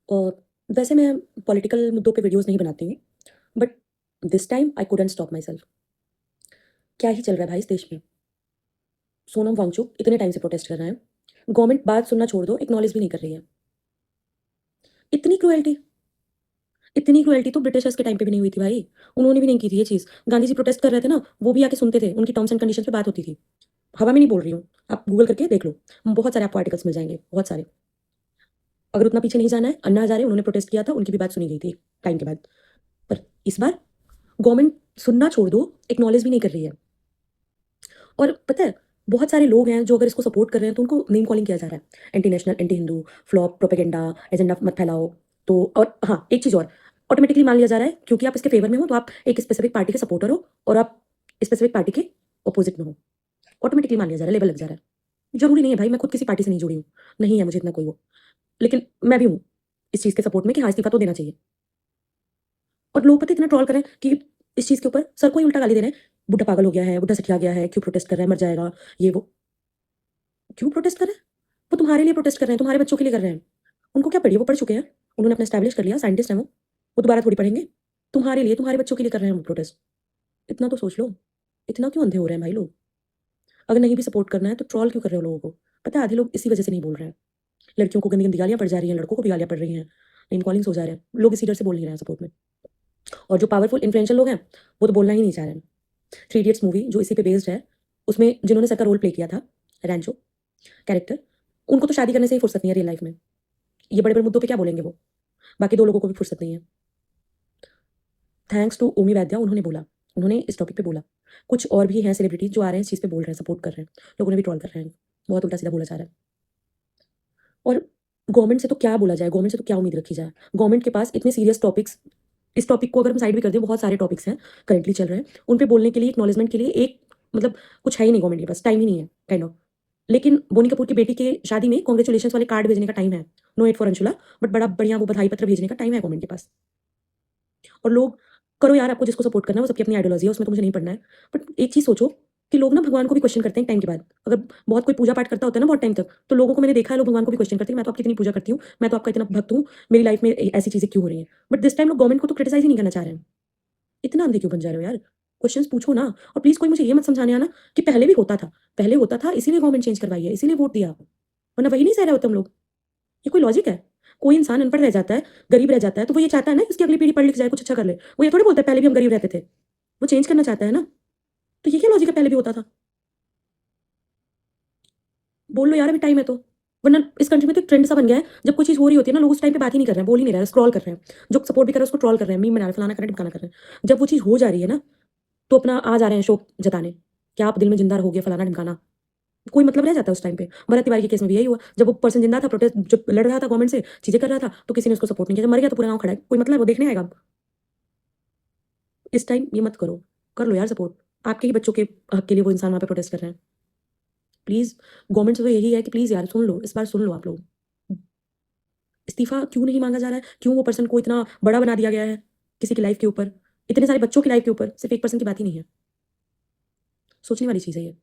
और वैसे मैं पॉलिटिकल मुद्दों पे वीडियोज़ नहीं बनाती हूँ, but this time I couldn't stop my self. क्या ही चल रहा है भाई इस देश में? सोनम वांगचुक इतने टाइम से प्रोटेस्ट कर रहे हैं, गवर्नमेंट बात सुनना छोड़ दो, एक्नॉलेज भी नहीं कर रही है। इतनी क्रुएल्टी इतनी क्रुएल्टी तो ब्रिटिशर्स के टाइम पे भी नहीं हुई थी भाई। उन्होंने भी नहीं की थी ये चीज़। गांधी जी प्रोटेस्ट कर रहे थे ना, वो भी आके सुनते थे, उनकी टर्म्स एंड कंडीशंस पे बात होती थी। हवा में नहीं बोल रही हूँ, आप गूगल करके देख लो, बहुत सारे आपको आर्टिकल्स मिल जाएँगे, बहुत सारे। अगर उतना पीछे नहीं जाना है, अन्ना हज़ारे उन्होंने प्रोटेस्ट किया था, उनकी भी बात सुनी गई थी टाइम के बाद। पर इस बार गवर्नमेंट सुनना छोड़ दो, एक्नॉलेज भी नहीं कर रही है। और पता है, बहुत सारे लोग हैं जो अगर इसको सपोर्ट कर रहे हैं तो उनको नेम कॉलिंग किया जा रहा है। Anti national, anti Hindu, flop, propaganda, agenda मत फैलाओ। तो और हाँ, एक चीज़ और, ऑटोमेटिकली मान लिया जा रहा है क्योंकि आप इसके फेवर में हो तो आप एक स्पेसिफिक पार्टी के सपोर्टर हो और आप स्पेसिफिक पार्टी के अपोजिट में हो। ऑटोमेटिकली मान लिया जा रहा है, लेबल लग जा रहा है। ज़रूरी नहीं है भाई, मैं खुद किसी पार्टी से नहीं जुड़ी हूँ, नहीं है मुझे इतना कोई वो। लेकिन मैं भी हूँ इस चीज़ के सपोर्ट में कि हाँ, इस्तीफ़ा तो देना चाहिए। और लोग पता है इतना ट्रोल कर रहे हैं कि इस चीज़ के ऊपर सर को ही उल्टा गाली दे रहे हैं, बुड्ढा पागल हो गया है, बुड्ढा सठिया गया है, क्यों प्रोटेस्ट कर रहा है, मर जाएगा, ये वो। क्यों प्रोटेस्ट कर रहे हैं? वो तुम्हारे लिए प्रोटेस्ट कर रहे हैं, तुम्हारे बच्चों के लिए कर रहे हैं। उनको क्या पढ़ी है? वो पढ़ चुके हैं। उन्होंने अपना एस्टैब्लिश कर लिया, साइंटिस्ट हैं वो। वो दोबारा थोड़ी पढ़ेंगे। तुम्हारे लिए, तुम्हारे बच्चों के लिए कर रहे हैं वो प्रोटेस्ट। इतना तो सोच लो। इतना क्यों अंधे हो रहे हैं भाई लोग? अगर नहीं भी सपोर्ट करना है तो ट्रोल क्यों कर रहे हो लोगों को? पता है आधे लोग इसी वजह से नहीं बोल रहे हैं। लड़कियों को गंदी-गंदी गालियाँ पड़ जा रही हैं, लड़कों को भी गालियाँ पड़ रही हैं, नेम कॉलिंग्स हो जा रहे हैं। लोग इसी डर से बोल नहीं रहे हैं सपोर्ट में। और जो पावरफुल इन्फ्लुएंशियल लोग हैं, वो तो बोलना ही नहीं चाह रहे हैं। थ्री इडियट्स मूवी जो इसी पे बेस्ड है, उसमें जिन्होंने सर का रोल प्ले किया था, रैंचो कैरेक्टर, उनको तो शादी करने से ही फुर्सत नहीं है रियल लाइफ में। ये बड़े-बड़े मुद्दों पे क्या बोलेंगे वो? बाकी 2 लोगों को भी फुर्सत नहीं है। थैंक्स टू ओमी वैद्या उन्होंने बोला, उन्होंने इस टॉपिक पे बोला। कुछ और भी हैं सेलिब्रिटी जो आ रहे हैं इस चीज़ पे बोल रहे हैं, सपोर्ट कर रहे हैं। लोग उन्हें भी ट्रोल कर रहे हैं। बहुत उल्टा-सीधा बोला जा रहा है। और गवर्नमेंट से तो क्या बोला जाए, गवर्नमेंट से तो क्या उम्मीद रखी जाए? गवर्नमेंट के पास इतने सीरियस टॉपिक्स, इस टॉपिक को अगर हम साइड भी कर दें, बहुत सारे टॉपिक्स हैं, करंटली चल रहे हैं। उन पे बोलने के लिए, एक्नॉलेजमेंट के लिए एक मतलब कुछ है ही नहीं गवर्नमेंट के पास, टाइम ही नहीं है, काइंड ऑफ। लेकिन बोनी कपूर की बेटी के शादी में कांग्रेचुलेशंस वाले कार्ड भेजने का टाइम है। No eight for Anshula, but बड़ा बढ़िया वो बधाई पत्र भेजने का टाइम है गवर्नमेंट के पास। और लोग करो यार, आपको जिसको सपोर्ट करना है, वो सबकी अपनी आइडियोलॉजी है, उसमें तो मुझे नहीं पड़ना है। बट एक चीज़ सोचो कि लोग ना भगवान को भी क्वेश्चन करते हैं एक टाइम के बाद। अगर बहुत कोई पूजा-पाठ करता होता है ना बहुत टाइम तक, तो लोगों को मैंने देखा है, लोग भगवान को भी क्वेश्चन करते हैं, मैं तो आपकी इतनी पूजा करती हूँ, मैं तो आपका इतना भक्त हूँ, मेरी लाइफ में ऐसी चीज़ें क्यों हो रही हैं? बट दिस टाइम लोग गवर्नमेंट को तो क्रिटिसाइज़ ही नहीं करना चाह रहे हैं। इतना अंधे क्यों बन जा रहे हो यार? क्वेश्चंस पूछो ना। और प्लीज़ कोई मुझे ये मत समझाने आना कि पहले भी होता था। पहले होता था इसीलिए गवर्नमेंट चेंज करवाई है, इसीलिए वोट दिया। वरना वही नहीं सह रहे होते हम लोग। ये कोई लॉजिक है? कोई इंसान अनपढ़ रह जाता है, गरीब रह जाता है, तो वो ये चाहता है ना कि उसकी अगली पीढ़ी पढ़ लिख जाए, कुछ अच्छा कर ले। वो ये थोड़ी बोलता है पहले भी हम गरीब रहते थे। वो चेंज करना चाहता है ना। तो ये क्या लॉजिक है, पहले भी होता था? बोल लो यार, अभी टाइम है तो। वरना इस कंट्री में तो ट्रेंड सा बन गया है, जब कोई चीज़ हो रही होती है ना, लोग उस टाइम पे बात ही नहीं कर रहे हैं, बोल ही नहीं रहे हैं, स्क्रॉल कर रहे हैं। जो सपोर्ट भी कर रहे हैं उसको ट्रोल कर रहे हैं, मीम बना रहे हैं, फलाना कर रहे हैं, ढिमकाना कर रहे हैं। जब वो चीज़ हो जा रही है ना, तो अपना आ जा रहे हैं शोक जताने, क्या आप दिल में जिंदा रहोगे, फलाना ढिमकाना। कोई मतलब रह जाता है उस टाइम पे। भरत तिवारी के केस में भी यही हुआ। जब वो पर्सन जिंदा था, प्रोटेस्ट जब लड़ रहा था गवर्नमेंट से, चीज़ें कर रहा था, तो किसी ने उसको सपोर्ट नहीं किया। जब मर गया तो पूरा गाँव खड़ा है। कोई मतलब है वो देखने आएगा अब? इस टाइम ये मत करो। कर लो यार सपोर्ट। आपके ही बच्चों के हक के लिए वो इंसान वहाँ पे प्रोटेस्ट कर रहे हैं। प्लीज़ गवर्नमेंट से तो यही है कि प्लीज़ यार सुन लो, इस बार सुन लो आप लोग। इस्तीफ़ा क्यों नहीं माँगा जा रहा है? क्यों वो पर्सन को इतना बड़ा बना दिया गया है, किसी की लाइफ़ के ऊपर? इतने सारे बच्चों की लाइफ़ के ऊपर, सिर्फ़ एक पर्सन की बात ही नहीं है। सोचने वाली चीज़ है ये।